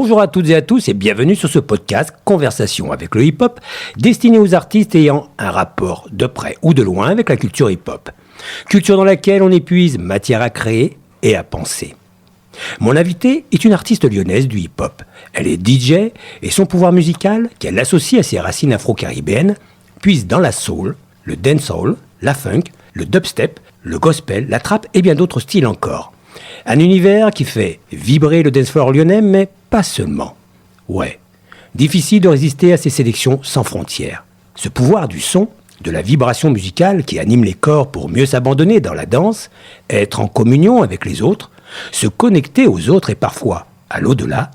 Bonjour à toutes et à tous et bienvenue sur ce podcast Conversation avec le hip-hop, destiné aux artistes ayant un rapport de près ou de loin avec la culture hip-hop. Culture dans laquelle on épuise matière à créer et à penser. Mon invitée est une artiste lyonnaise du hip-hop. Elle est DJ et son pouvoir musical, qu'elle associe à ses racines afro-caribéennes, puise dans la soul, le dancehall, la funk, le dubstep, le gospel, la trap et bien d'autres styles encore. Un univers qui fait vibrer le dancefloor lyonnais, mais pas seulement. Ouais, difficile de résister à ces sélections sans frontières. Ce pouvoir du son, de la vibration musicale qui anime les corps pour mieux s'abandonner dans la danse, être en communion avec les autres, se connecter aux autres et parfois à l'au-delà,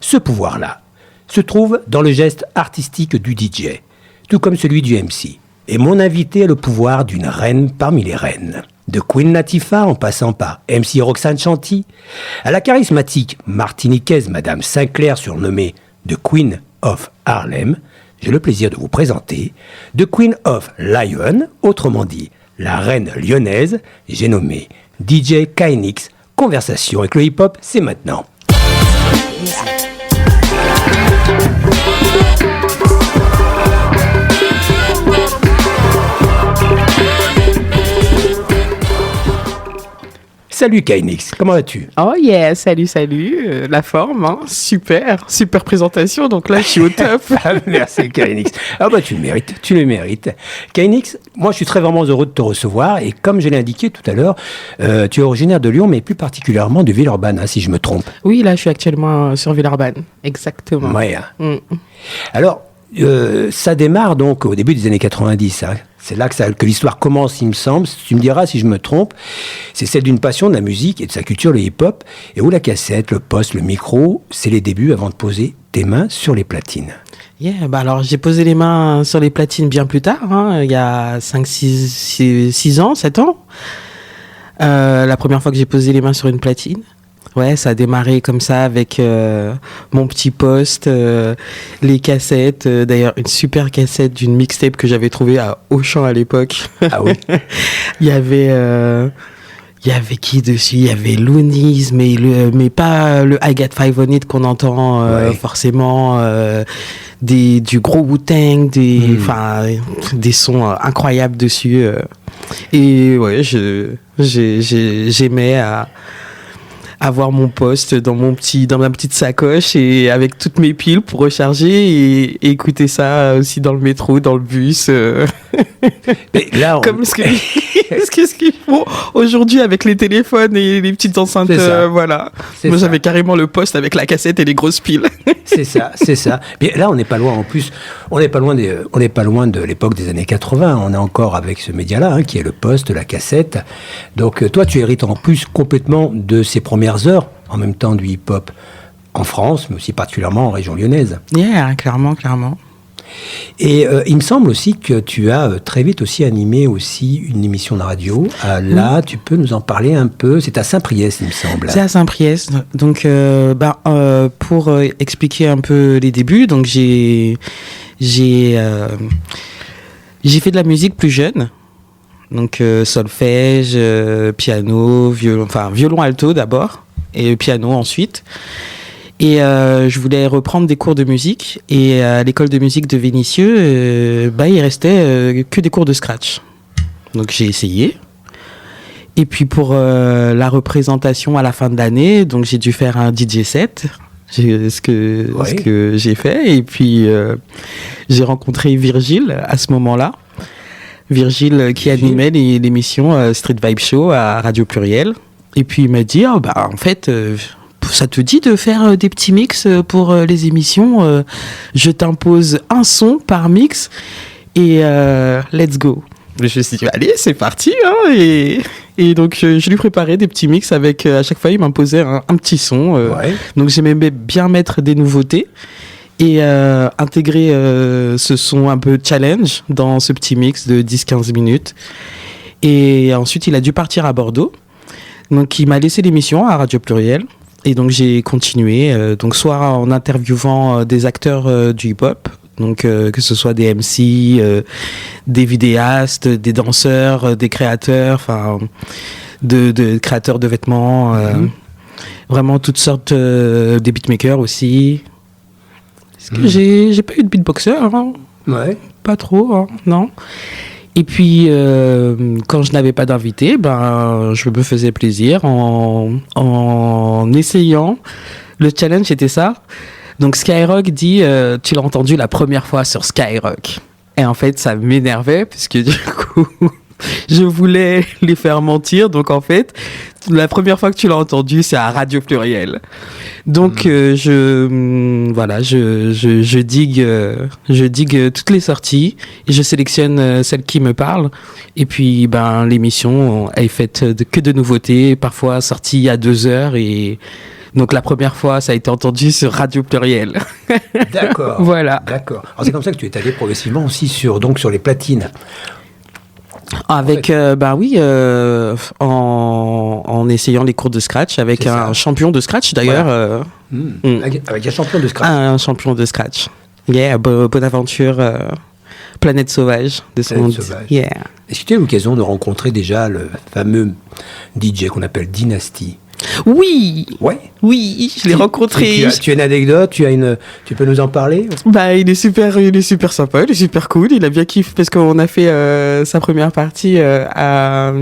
ce pouvoir-là se trouve dans le geste artistique du DJ, tout comme celui du MC. Et mon invité a le pouvoir d'une reine parmi les reines. De Queen Latifah en passant par MC Roxane Chanty, à la charismatique martiniquaise Madame Sinclair surnommée The Queen of Harlem, j'ai le plaisir de vous présenter The Queen of Lyon, autrement dit la reine lyonnaise, j'ai nommé DJ Kainix. Conversation avec le hip-hop, c'est maintenant. Salut Kainix, comment vas-tu? Oh yeah, salut, la forme, hein. Super présentation, donc là je suis au top. Merci Kainix. Ah bah tu le mérites. Kainix, moi je suis très vraiment heureux de te recevoir et comme je l'ai indiqué tout à l'heure, tu es originaire de Lyon mais plus particulièrement de Villeurbanne, hein, si je me trompe. Oui, là je suis actuellement sur Villeurbanne, exactement. Ouais. Alors, ça démarre donc au début des années 90, hein. C'est là que l'histoire commence, il me semble. Tu me diras si je me trompe. C'est celle d'une passion de la musique et de sa culture, le hip-hop, et où la cassette, le poste, le micro, c'est les débuts avant de poser tes mains sur les platines. Yeah, bah alors j'ai posé les mains sur les platines bien plus tard, hein, il y a 6 ans, 7 ans. La première fois que j'ai posé les mains sur une platine. Ouais, ça a démarré comme ça avec mon petit poste, les cassettes. D'ailleurs, une super cassette d'une mixtape que j'avais trouvée à Auchan à l'époque. Ah oui. Il y avait qui dessus? Il y avait Loonies, mais pas le I Got Five on It qu'on entend forcément. Du gros Wu-Tang, des sons incroyables dessus. Et ouais, j'aimais avoir mon poste dans ma petite sacoche et avec toutes mes piles pour recharger et écouter ça aussi dans le métro, dans le bus. Mais là, comme ce qu'ils font aujourd'hui avec les téléphones et les petites enceintes. Voilà. Moi, j'avais carrément le poste avec la cassette et les grosses piles. C'est ça. Bien, là, on n'est pas loin. En plus, on n'est pas loin de l'époque des années 80. On est encore avec ce média-là, hein, qui est le poste, la cassette. Donc, toi, tu hérites en plus complètement de ces premières heures, en même temps du hip-hop en France, mais aussi particulièrement en région lyonnaise. Yeah, clairement. Et il me semble aussi que tu as très vite aussi animé aussi une émission de radio. Là, tu peux nous en parler un peu. C'est à Saint-Priest, il me semble. C'est à Saint-Priest. Donc, pour expliquer un peu les débuts, donc j'ai fait de la musique plus jeune. Donc solfège, piano, violon alto d'abord et piano ensuite. Et je voulais reprendre des cours de musique et à l'école de musique de Vénissieux, il restait que des cours de scratch. Donc j'ai essayé. Et puis pour la représentation à la fin de l'année, donc j'ai dû faire un DJ set. Ce que j'ai fait. Et puis j'ai rencontré Virgile à ce moment-là. Virgile qui animait l'émission Street Vibe Show à Radio Pluriel. Et puis il m'a dit, en fait, ça te dit de faire des petits mix pour les émissions, je t'impose un son par mix et let's go. Je me suis dit, allez, c'est parti. Hein, et donc je lui préparais des petits mix avec, à chaque fois il m'imposait un petit son. Donc j'aimais bien mettre des nouveautés. Et intégrer ce son un peu challenge dans ce petit mix de 10-15 minutes. Et ensuite, il a dû partir à Bordeaux. Donc, il m'a laissé l'émission à Radio Pluriel. Et donc, j'ai continué, donc soit en interviewant des acteurs du hip-hop, donc que ce soit des MC, des vidéastes, des danseurs, des créateurs, de créateurs de vêtements, Vraiment toutes sortes des beatmakers aussi. Est-ce que j'ai pas eu de beatboxer, hein? Ouais. Pas trop, hein, non. Et puis, quand je n'avais pas d'invité, je me faisais plaisir en essayant. Le challenge, c'était ça. Donc, Skyrock dit, tu l'as entendu la première fois sur Skyrock. Et en fait, ça m'énervait, puisque du coup, je voulais les faire mentir. Donc, en fait, la première fois que tu l'as entendu, c'est à Radio Pluriel. Donc, je digue toutes les sorties et je sélectionne celles qui me parlent. Et puis, l'émission est faite que de nouveautés, parfois sorties il y a 2 heures. Et donc, la première fois, ça a été entendu sur Radio Pluriel. D'accord. Voilà. D'accord. Alors, c'est comme ça que tu es allé progressivement aussi sur les platines. Avec, en essayant les cours de scratch avec un champion de scratch d'ailleurs. Voilà. Avec un champion de scratch. Un champion de scratch. Yeah, Bonaventure, Planète Sauvage de son nom. Yeah. Est-ce que tu as eu l'occasion de rencontrer déjà le fameux DJ qu'on appelle Dynasty? Oui. Ouais. Oui, je l'ai rencontré. Tu as une anecdote, tu peux nous en parler? Il est super sympa, il est super cool, il a bien kiffé parce qu'on a fait sa première partie à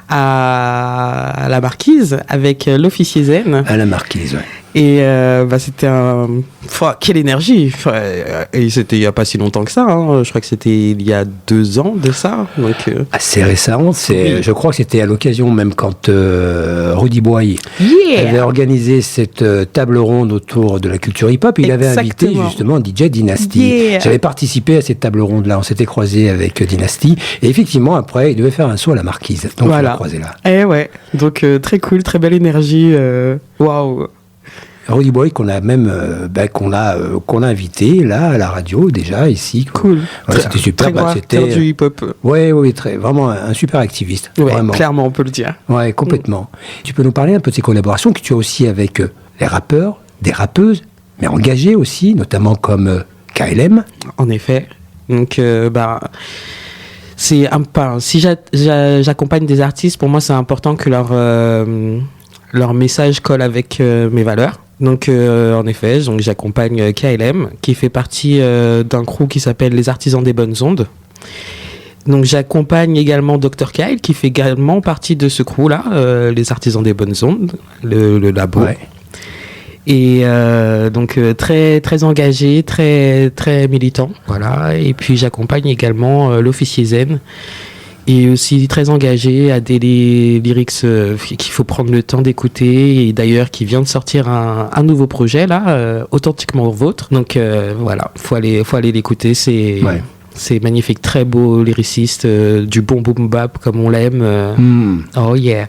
la Marquise avec l'officier Zen. À la Marquise, ouais. Et c'était quelle énergie. Et c'était il n'y a pas si longtemps que ça, hein. Je crois que c'était il y a 2 ans de ça. Donc, assez récent. Oui. Je crois que c'était à l'occasion même quand Rudy Boy avait organisé cette table ronde autour de la culture hip-hop. Il avait invité justement DJ Dynasty. Yeah. J'avais participé à cette table ronde-là. On s'était croisé avec Dynasty. Et effectivement, après, il devait faire un saut à la Marquise. Donc, on l'a croisé là. Et ouais. Donc, très cool, très belle énergie. Waouh. Rudy Boy qu'on a même qu'on a invité là à la radio déjà ici. Cool. Ouais, c'était super. C'était du hip-hop. Oui, vraiment un super activiste. Ouais, vraiment. Clairement, on peut le dire. Ouais, complètement. Tu peux nous parler un peu de ces collaborations que tu as aussi avec les rappeurs, des rappeuses, mais engagées aussi, notamment comme KLM. En effet. Donc, c'est si j'accompagne des artistes, pour moi, c'est important que leur message colle avec mes valeurs. Donc, en effet, j'accompagne KLM, qui fait partie d'un crew qui s'appelle Les Artisans des Bonnes Ondes. Donc, j'accompagne également Dr Kyle, qui fait également partie de ce crew-là, Les Artisans des Bonnes Ondes, le labo. Ouais. Et donc, très, très engagé, très, très militant. Voilà. Et puis, j'accompagne également l'officier Zen, et aussi très engagé à des lyrics qu'il faut prendre le temps d'écouter, et d'ailleurs qui vient de sortir un nouveau projet là, authentiquement vôtre. Donc voilà, faut aller l'écouter, c'est magnifique, très beau lyriciste, du bon boom bap comme on l'aime. Oh yeah.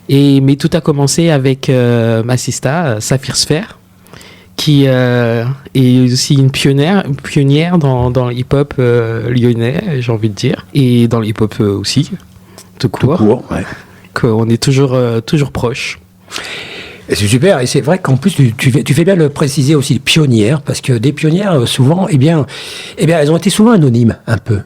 Mais tout a commencé avec ma sista Saphir Sphère, qui est aussi une pionnière dans le hip-hop lyonnais, j'ai envie de dire, et dans le hip-hop aussi, tout court, ouais. Qu'on est toujours proches. Et c'est super, et c'est vrai qu'en plus tu fais bien de le préciser aussi, pionnières, parce que des pionnières souvent, elles ont été souvent anonymes un peu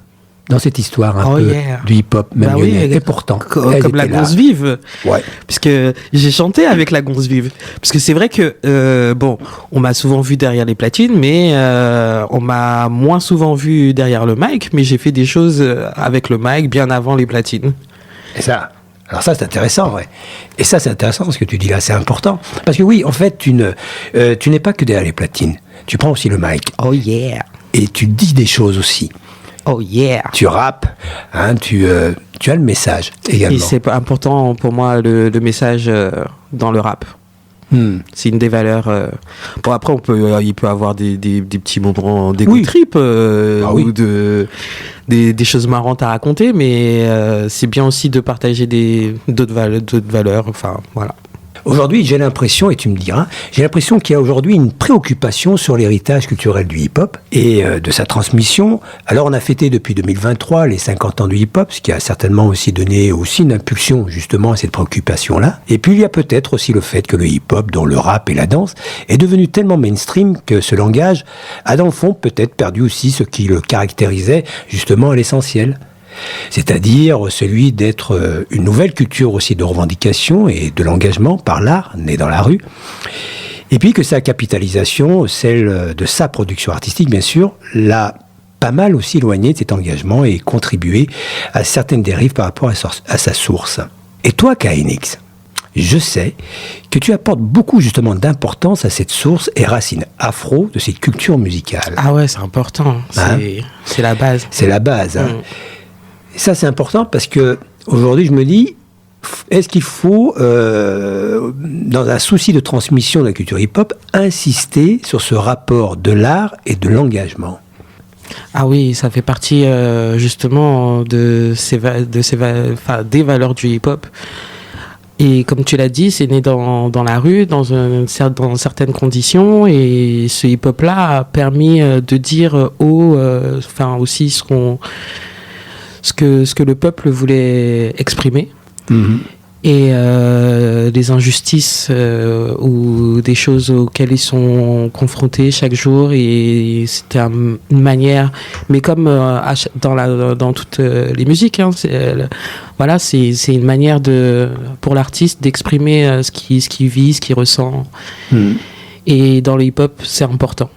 dans cette histoire du hip-hop, même lyonnais. Et pourtant, comme la Gonze Vive. Ouais. Parce que j'ai chanté avec la Gonze Vive. Parce que c'est vrai que, on m'a souvent vu derrière les platines, mais on m'a moins souvent vu derrière le mic, mais j'ai fait des choses avec le mic bien avant les platines. Et ça, alors ça, c'est intéressant, ouais. Et ça, c'est intéressant, ce que tu dis là, c'est important. Parce que oui, en fait, tu n'es pas que derrière les platines. Tu prends aussi le mic. Oh yeah. Et tu dis des choses aussi. Oh yeah. Tu rappes, tu as le message également. Et c'est important pour moi, le message dans le rap. C'est une des valeurs. Bon, après, il peut avoir des petits moments d'égo trip ou des choses marrantes à raconter, mais c'est bien aussi de partager d'autres valeurs. Enfin, voilà. Aujourd'hui, j'ai l'impression, et tu me diras, qu'il y a aujourd'hui une préoccupation sur l'héritage culturel du hip-hop et de sa transmission. Alors, on a fêté depuis 2023 les 50 ans du hip-hop, ce qui a certainement aussi donné une impulsion justement à cette préoccupation-là. Et puis, il y a peut-être aussi le fait que le hip-hop, dont le rap et la danse, est devenu tellement mainstream que ce langage a dans le fond peut-être perdu aussi ce qui le caractérisait justement à l'essentiel. c'est-à-dire celui d'être une nouvelle culture aussi de revendication et de l'engagement par l'art, né dans la rue, et puis que sa capitalisation, celle de sa production artistique bien sûr, l'a pas mal aussi éloigné de cet engagement et contribué à certaines dérives par rapport à sa source. Et toi, KNX, je sais que tu apportes beaucoup justement d'importance à cette source et racine afro de cette culture musicale. Ah ouais, c'est important. C'est la base. C'est la base. Hein. Et ça, c'est important parce que aujourd'hui, je me dis, est-ce qu'il faut, dans un souci de transmission de la culture hip-hop, insister sur ce rapport de l'art et de l'engagement ? Ah oui, ça fait partie justement des valeurs du hip-hop. Et comme tu l'as dit, c'est né dans la rue, dans certaines conditions, et ce hip-hop-là a permis de dire aussi ce que le peuple voulait exprimer. Mm-hmm. Et les injustices ou des choses auxquelles ils sont confrontés chaque jour, et c'était une manière, mais comme dans toutes les musiques, hein, c'est une manière pour l'artiste d'exprimer ce qu'il vit, ce qu'il ressent. Et dans le hip-hop, c'est important.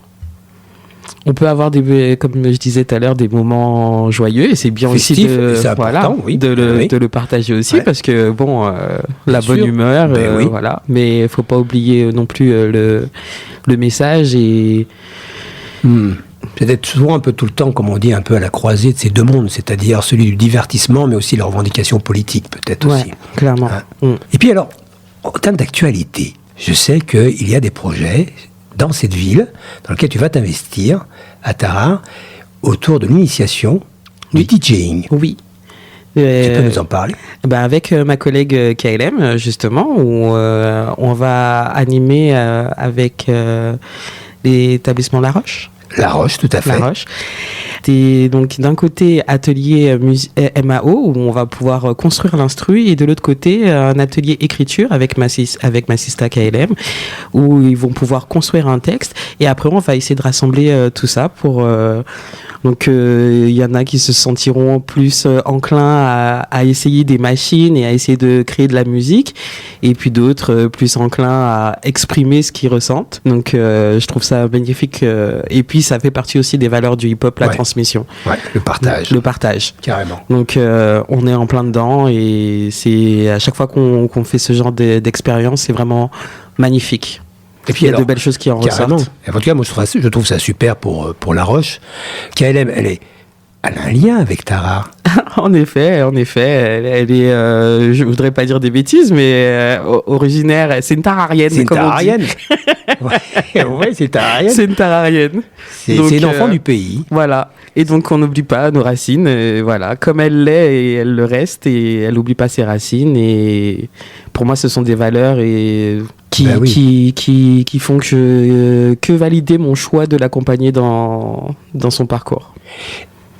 On peut avoir comme je disais tout à l'heure, des moments joyeux, et c'est bien festif, aussi de le partager aussi, parce que la bonne humeur, mais il faut pas oublier non plus le message et c'est d'être souvent un peu tout le temps, comme on dit, un peu à la croisée de ces deux mondes, c'est-à-dire celui du divertissement, mais aussi la revendication politique peut-être aussi. Clairement. Et puis alors, en termes d'actualité, je sais qu'il y a des projets dans cette ville, dans lequel tu vas t'investir, à Tarare, autour de l'initiation du DJing. Oui. Tu peux nous en parler ? Avec ma collègue KLM, justement, où on va animer avec l'établissement La Roche. La Roche, tout à fait. La Roche. Et donc d'un côté atelier MAO où on va pouvoir construire l'instru, et de l'autre côté un atelier écriture avec ma sista KLM où ils vont pouvoir construire un texte, et après on va essayer de rassembler tout ça pour donc il y en a qui se sentiront plus enclins à essayer des machines et à essayer de créer de la musique, et puis d'autres plus enclins à exprimer ce qu'ils ressentent. Donc je trouve ça magnifique, et puis ça fait partie aussi des valeurs du hip-hop, la transmission. Ouais, le partage. Le partage. Carrément. Donc on est en plein dedans, et c'est à chaque fois qu'on fait ce genre d'expérience, c'est vraiment magnifique. Et puis il y a de belles choses qui en ressortent. En tout cas, moi je trouve ça super pour La Roche. KLM, elle a un lien avec Tarare. En effet, elle est, je voudrais pas dire des bêtises, mais originaire, c'est une Tararienne. C'est une Tararienne. Ouais, c'est Tararienne. C'est une Tararienne. C'est une enfant du pays. Voilà. Et donc on n'oublie pas nos racines, voilà, comme elle l'est, et elle le reste, et elle n'oublie pas ses racines. Et pour moi, ce sont des valeurs qui font que valider mon choix de l'accompagner dans son parcours.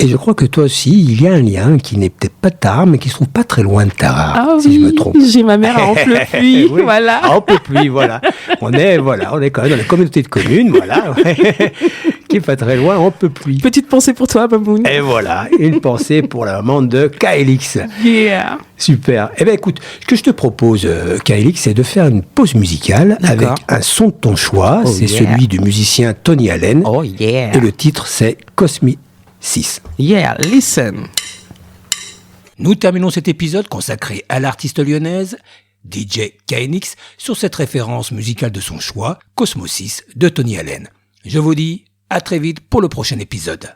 Et je crois que toi aussi, il y a un lien qui n'est peut-être pas Tarare, mais qui se trouve pas très loin de Tarare, si je me trompe. J'ai ma mère à Amplepuis, oui, voilà. À Amplepuis, voilà. On est quand même dans la communauté de communes, voilà, qui est pas très loin, Amplepuis. Petite pensée pour toi, Bamoun. Et voilà, une pensée pour la maman de KLX. Yeah. Super. Eh bien, écoute, ce que je te propose, KLX, c'est de faire une pause musicale avec un son de ton choix. C'est celui du musicien Tony Allen. Oh yeah. Et le titre, c'est Cosmic 6. Yeah, listen. Nous terminons cet épisode consacré à l'artiste lyonnaise DJ KNX sur cette référence musicale de son choix, Cosmo 6 de Tony Allen. Je vous dis à très vite pour le prochain épisode.